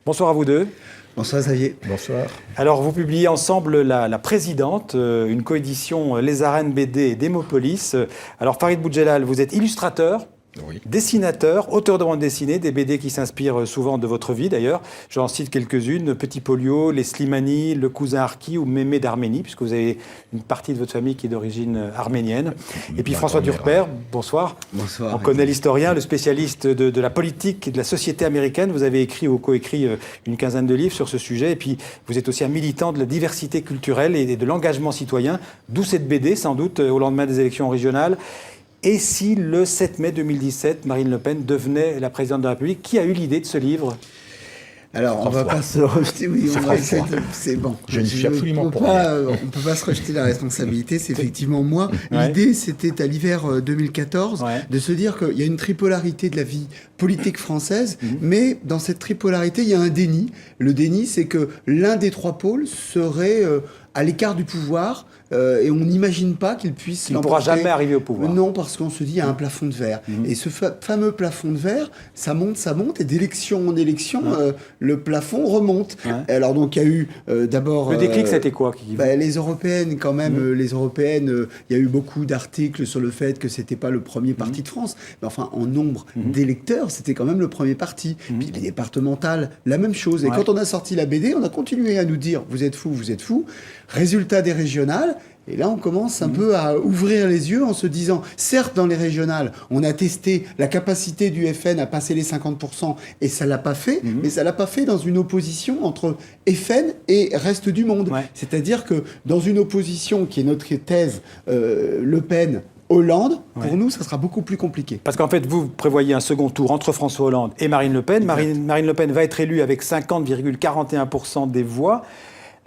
Bonsoir à vous deux. Bonsoir Xavier. Bonsoir. Alors vous publiez ensemble La Présidente, une coédition Les Arènes BD et Démopolis. Alors Farid Boudjelal, vous êtes illustrateur, Oui. dessinateur, auteur de bande dessinée, des BD qui s'inspirent souvent de votre vie d'ailleurs. J'en cite quelques-unes, Petit Polio, Les Slimani, Le Cousin Harki ou Mémé d'Arménie, puisque vous avez une partie de votre famille qui est d'origine arménienne. Et puis François Durper, bonsoir. Bonsoir. On connaît l'historien, le spécialiste de la politique et de la société américaine. Vous avez écrit ou coécrit une quinzaine de livres sur ce sujet. Et puis vous êtes aussi un militant de la diversité culturelle et de l'engagement citoyen, d'où cette BD sans doute au lendemain des élections régionales. Et si le 7 mai 2017, Marine Le Pen devenait la présidente de la République, qui a eu l'idée de ce livre ? Alors, on ne va pas se rejeter, oui, c'est bon. Je ne suis absolument pas. On ne peut pas se rejeter la responsabilité, c'est effectivement moi. Ouais. L'idée, c'était à l'hiver 2014 de se dire qu'il y a une tripolarité de la vie politique française, mais dans cette tripolarité, il y a un déni. Le déni, c'est que l'un des trois pôles serait à l'écart du pouvoir, et on n'imagine pas qu'il puisse Il ne pourra jamais arriver au pouvoir. Non, parce qu'on se dit il y a un plafond de verre. Et ce fameux plafond de verre, ça monte, et d'élection en élection, le plafond remonte. Ouais. Alors donc il y a eu d'abord... Le déclic, c'était quoi les européennes, quand même, les européennes, il y a eu beaucoup d'articles sur le fait que c'était pas le premier parti de France. Mais enfin, en nombre d'électeurs, c'était quand même le premier parti. Puis les départementales, la même chose. Et quand on a sorti la BD, on a continué à nous dire vous êtes fous, vous êtes fous. Résultat des régionales. Et là, on commence un peu à ouvrir les yeux en se disant, certes, dans les régionales, on a testé la capacité du FN à passer les 50%, et ça l'a pas fait, mais ça l'a pas fait dans une opposition entre FN et reste du monde. Ouais. C'est-à-dire que dans une opposition qui est notre thèse, Le Pen, Hollande, pour nous, ça sera beaucoup plus compliqué. Parce qu'en fait, vous prévoyez un second tour entre François Hollande et Marine Le Pen. Marine Le Pen va être élue avec 50,41% des voix.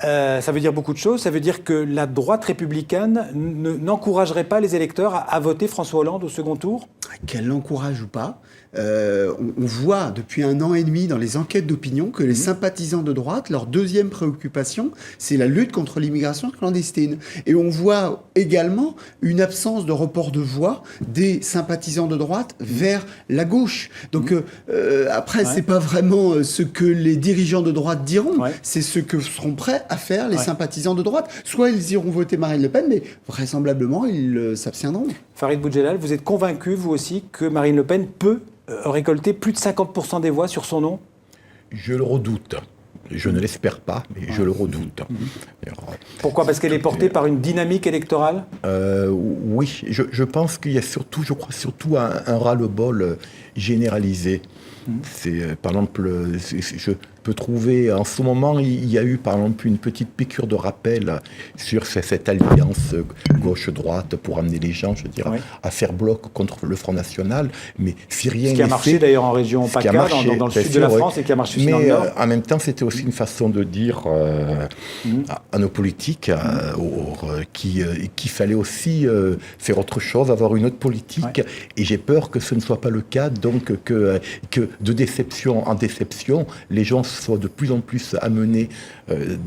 Ça veut dire beaucoup de choses. Ça veut dire que la droite républicaine n'encouragerait pas les électeurs à voter François Hollande au second tour ? Qu'elle l'encourage ou pas, on voit depuis 1 an et demi dans les enquêtes d'opinion que les sympathisants de droite, leur deuxième préoccupation, c'est la lutte contre l'immigration clandestine. Et on voit également une absence de report de voix des sympathisants de droite vers la gauche. Donc après, c'est pas vraiment ce que les dirigeants de droite diront, c'est ce que seront prêts à faire les sympathisants de droite. Soit ils iront voter Marine Le Pen, mais vraisemblablement, ils s'abstiendront. Farid Boudjelal, vous êtes convaincu, vous aussi, que Marine Le Pen peut récolter plus de 50% des voix sur son nom ? Je le redoute. Je ne l'espère pas, mais je le redoute. Pourquoi ? Parce qu'elle est portée par une dynamique électorale ? Oui, je pense qu'il y a surtout, je crois surtout un ras-le-bol généralisé. C'est, par exemple, je peux trouver, en ce moment, il y a eu, par exemple, une petite piqûre de rappel sur cette alliance gauche-droite pour amener les gens, je veux dire, à faire bloc contre le Front National. Mais si rien n'est fait... Ce qui a marché d'ailleurs en région PACA, dans le sud de la France, et qui a marché aussi dans le Nord. Mais en même temps, c'était aussi une façon de dire à nos politiques qu'il fallait aussi faire autre chose, avoir une autre politique. Et j'ai peur que ce ne soit pas le cas, donc que de déception en déception, les gens soient de plus en plus amenés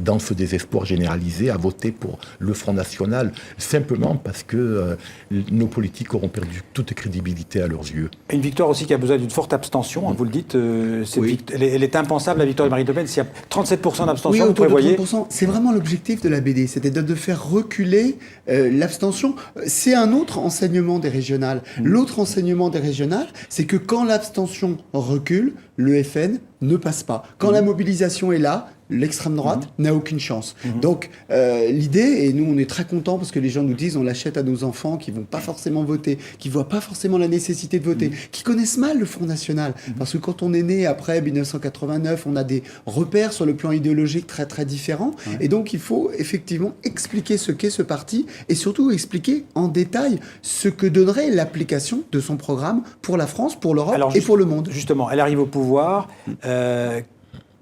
dans ce désespoir généralisé à voter pour le Front National, simplement parce que nos politiques auront perdu toute crédibilité à leurs yeux. Une victoire aussi qui a besoin d'une forte abstention, vous le dites, elle est impensable, la victoire de Marine Le Pen. S'il y a 37% d'abstention, vous prévoyez... 30%, c'est vraiment l'objectif de la BD, c'était de faire reculer l'abstention. C'est un autre enseignement des régionales. L'autre enseignement des régionales, c'est que quand l'abstention recule, le FN ne passe pas. Quand la mobilisation est là, l'extrême droite n'a aucune chance. Donc l'idée, et nous on est très contents parce que les gens nous disent on l'achète à nos enfants qui vont pas forcément voter, qui voient pas forcément la nécessité de voter, qui connaissent mal le Front National. Parce que quand on est né après 1989, on a des repères sur le plan idéologique très très différents. Et donc il faut effectivement expliquer ce qu'est ce parti et surtout expliquer en détail ce que donnerait l'application de son programme pour la France, pour l'Europe et pour le monde. Justement, elle arrive au pouvoir.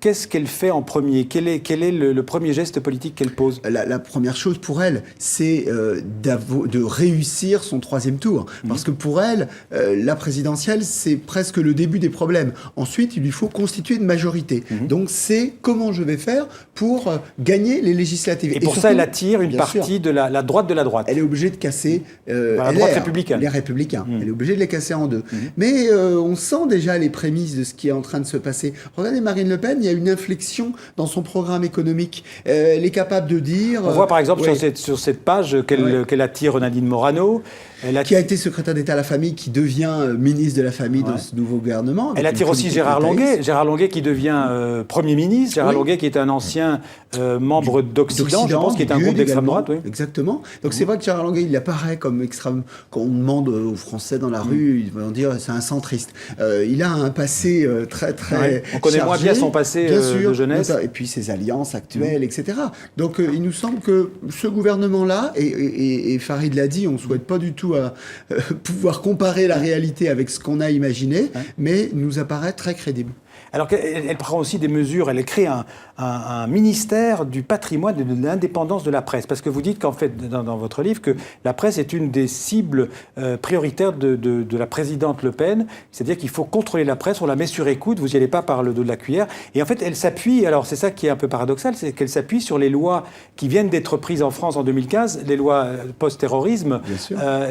Qu'est-ce qu'elle fait en premier ? Quel est le premier geste politique qu'elle pose ? La première chose pour elle, c'est de réussir son 3e tour. Parce que pour elle, la présidentielle, c'est presque le début des problèmes. Ensuite, il lui faut constituer une majorité. Donc, c'est comment je vais faire pour gagner les législatives. Et pour surtout, ça, elle attire une partie de la droite de la droite. Elle est obligée de casser la droite républicaine. Les républicains. Elle est obligée de les casser en deux. Mais on sent déjà les prémices de ce qui est en train de se passer. Regardez Marine Le Pen, il y y a une inflexion dans son programme économique. Elle est capable de dire... On voit par exemple sur cette page qu'elle attire Nadine Morano. Qui a été secrétaire d'État à la famille, qui devient ministre de la famille dans ce nouveau gouvernement. Elle attire aussi Gérard Longuet. Gérard Longuet qui devient Premier ministre. Gérard Longuet qui est un ancien membre d'Occident, je pense, qui est un groupe d'extrême droite. Oui. Exactement. Donc c'est vrai que Gérard Longuet, il apparaît comme extrême... Quand on demande aux Français dans la rue, ils vont dire c'est un centriste. Il a un passé très on connaît chargé, moins bien son passé de jeunesse. Et puis ses alliances actuelles, etc. Donc il nous semble que ce gouvernement-là, et Farid l'a dit, on ne souhaite pas du tout à pouvoir comparer la réalité avec ce qu'on a imaginé, mais nous apparaît très crédible. Alors qu'elle prend aussi des mesures, elle crée un ministère du patrimoine et de l'indépendance de la presse. Parce que vous dites qu'en fait, dans votre livre, que la presse est une des cibles prioritaires de la présidente Le Pen. C'est-à-dire qu'il faut contrôler la presse, on la met sur écoute, vous n'y allez pas par le dos de la cuillère. Et en fait, elle s'appuie, alors c'est ça qui est un peu paradoxal, c'est qu'elle s'appuie sur les lois qui viennent d'être prises en France en 2015, les lois post-terrorisme.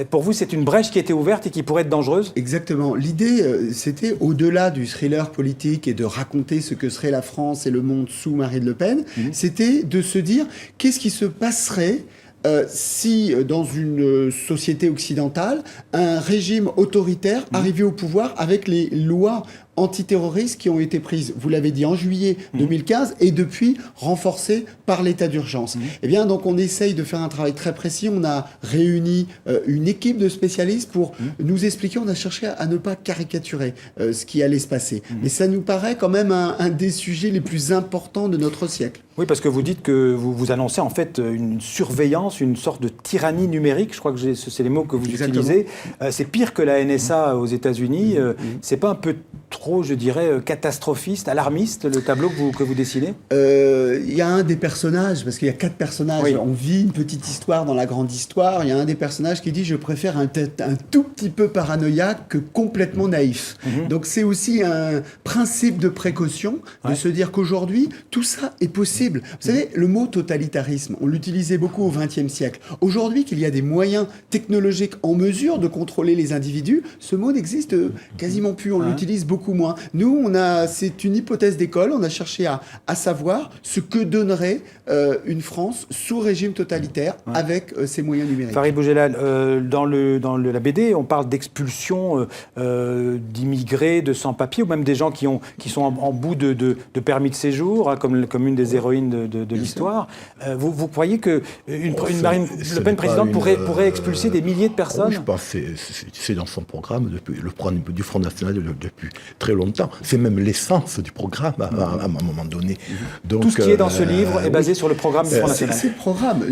Pour vous, c'est une brèche qui a été ouverte et qui pourrait être dangereuse ? Exactement. L'idée, c'était au-delà du thriller politique et de raconter ce que serait la France et le monde sous Marine Le Pen, c'était de se dire qu'est-ce qui se passerait si, dans une société occidentale, un régime autoritaire arrivait au pouvoir avec les lois antiterroristes qui ont été prises, vous l'avez dit, en juillet 2015 et depuis renforcées par l'état d'urgence. Eh bien, donc on essaye de faire un travail très précis. On a réuni une équipe de spécialistes pour nous expliquer. On a cherché à ne pas caricaturer ce qui allait se passer. Mais ça nous paraît quand même un des sujets les plus importants de notre siècle. Oui, parce que vous dites que vous annoncez en fait une surveillance, une sorte de tyrannie numérique. Je crois que c'est les mots que vous utilisez. C'est pire que la NSA aux États-Unis. C'est pas un peu trop, je dirais, catastrophiste, alarmiste, le tableau que vous dessinez ? Il y a un des personnages, parce qu'il y a 4 personnages, on vit une petite histoire dans la grande histoire, il y a un des personnages qui dit « je préfère un tout petit peu paranoïaque que complètement naïf ». Donc c'est aussi un principe de précaution, de se dire qu'aujourd'hui, tout ça est possible. Vous savez, le mot totalitarisme, on l'utilisait beaucoup au XXe siècle. Aujourd'hui, qu'il y a des moyens technologiques en mesure de contrôler les individus, ce mot n'existe quasiment plus, on l'utilise beaucoup moins. Nous, c'est une hypothèse d'école, on a cherché à savoir ce que donnerait une France sous régime totalitaire avec ces moyens numériques. Farid Boujelal, dans la BD, on parle d'expulsion d'immigrés, de sans-papiers, ou même des gens qui sont en bout de permis de séjour, hein, comme une des héroïnes de l'histoire. Vous croyez qu'une Marine Le Pen présidente pourrait expulser des milliers de personnes ? Oui, je pense que c'est dans son programme, le programme du Front National depuis très longtemps. C'est même l'essence du programme à un moment donné. Donc, tout ce qui est dans ce livre est basé sur le programme du Front National. C'est le programme.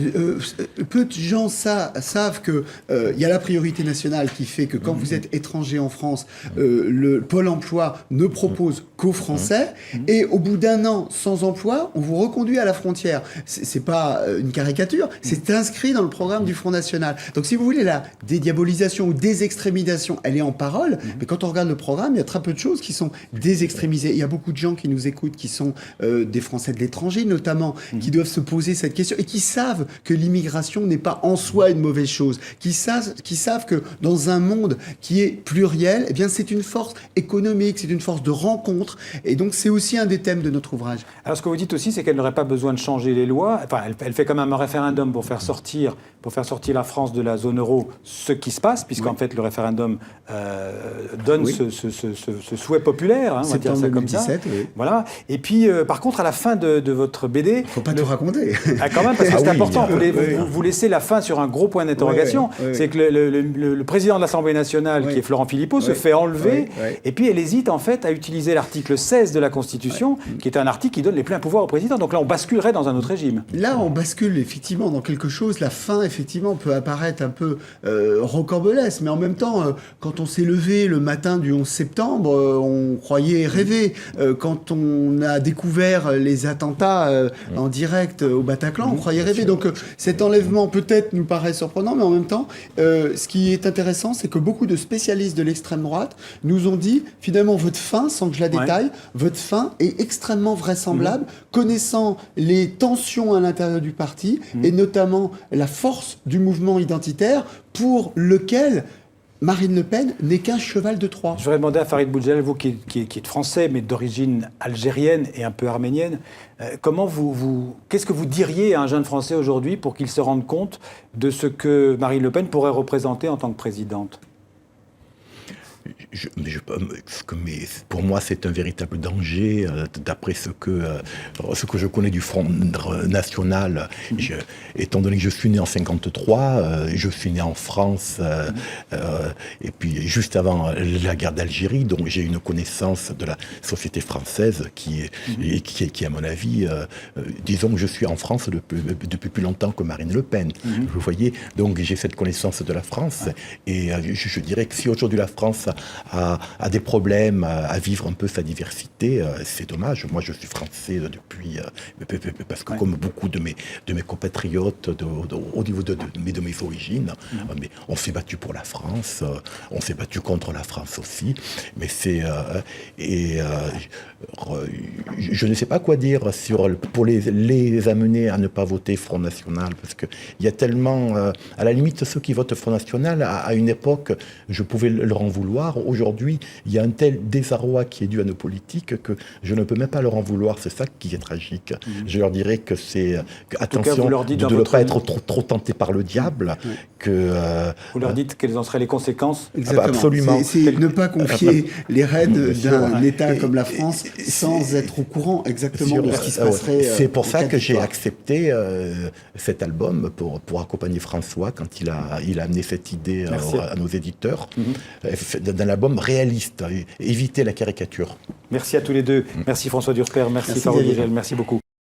Peu de gens savent qu'il y a la priorité nationale qui fait que quand vous êtes étranger en France, le Pôle emploi ne propose qu'aux Français. Et au bout d'1 an sans emploi, on vous reconduit à la frontière. C'est pas une caricature, c'est inscrit dans le programme du Front National. Donc si vous voulez, la dédiabolisation ou désextrémisation, elle est en parole, mais quand on regarde le programme, il y a très peu de choses qui sont désextrémisées. Il y a beaucoup de gens qui nous écoutent, qui sont des Français de l'étranger notamment, qui doivent se poser cette question et qui savent que l'immigration n'est pas en soi une mauvaise chose, qui savent que dans un monde qui est pluriel, eh bien c'est une force économique, c'est une force de rencontre, et donc c'est aussi un des thèmes de notre ouvrage. Alors ce que vous dites aussi, c'est qu'elle n'aurait pas besoin de changer les lois. Enfin, elle fait quand même un référendum pour faire sortir la France de la zone euro, ce qui se passe, puisqu'en fait le référendum donne ce souhait populaire, hein, on va dire ça comme ça. Voilà. Et puis, par contre, à la fin de votre BD... Faut pas tout raconter. Ah, quand même, parce que c'est important. Vous laissez la fin sur un gros point d'interrogation. C'est que le président de l'Assemblée nationale, qui est Florent Philippot, se fait enlever. Et puis, elle hésite, en fait, à utiliser l'article 16 de la Constitution, qui est un article qui donne les pleins pouvoirs au président. Donc là, on basculerait dans un autre régime. Là, on bascule effectivement dans quelque chose. La fin, effectivement, peut apparaître un peu rocambolesque. Mais en même temps, quand on s'est levé le matin du 11 septembre, on croyait rêver. Quand on a découvert les attentats en direct au Bataclan, on croyait rêver. Donc cet enlèvement peut-être nous paraît surprenant, mais en même temps, ce qui est intéressant, c'est que beaucoup de spécialistes de l'extrême droite nous ont dit, finalement, votre fin, sans que je la détaille, votre fin est extrêmement vraisemblable, connaissant les tensions à l'intérieur du parti, et notamment la force du mouvement identitaire, pour lequel Marine Le Pen n'est qu'un cheval de Troie. Je voudrais demander à Farid Boudjelal, vous qui êtes français, mais d'origine algérienne et un peu arménienne, qu'est-ce que vous diriez à un jeune Français aujourd'hui pour qu'il se rende compte de ce que Marine Le Pen pourrait représenter en tant que présidente ? Mais pour moi, c'est un véritable danger. D'après ce que je connais du Front National, étant donné que je suis né en 1953, je suis né en France, et puis juste avant la guerre d'Algérie, donc j'ai une connaissance de la société française qui à mon avis, disons que je suis en France depuis plus longtemps que Marine Le Pen. Vous voyez, donc j'ai cette connaissance de la France, et je dirais que si aujourd'hui la France a des problèmes à vivre un peu sa diversité, c'est dommage. Moi, je suis français depuis... parce que comme beaucoup de mes compatriotes au niveau de mes origines, mais on s'est battu pour la France, on s'est battu contre la France aussi, mais c'est... je ne sais pas quoi dire pour les amener à ne pas voter Front National, parce qu'il y a tellement... à la limite, ceux qui votent Front National, à une époque, je pouvais leur en vouloir. Aujourd'hui, il y a un tel désarroi qui est dû à nos politiques que je ne peux même pas leur en vouloir. C'est ça qui est tragique. Je leur dirais que c'est... attention de ne pas être trop tenté par le diable. Vous leur dites quelles en seraient les conséquences ? Exactement. Absolument. C'est ne pas confier les rênes d'un État comme la France sans être au courant exactement de ce qui se passerait. C'est pour ça que j'ai accepté cet album pour accompagner François quand il a amené cette idée à nos éditeurs. D'un album réaliste, éviter la caricature. Merci à tous les deux. Merci François Durper, merci Farid Boudjelal, merci beaucoup.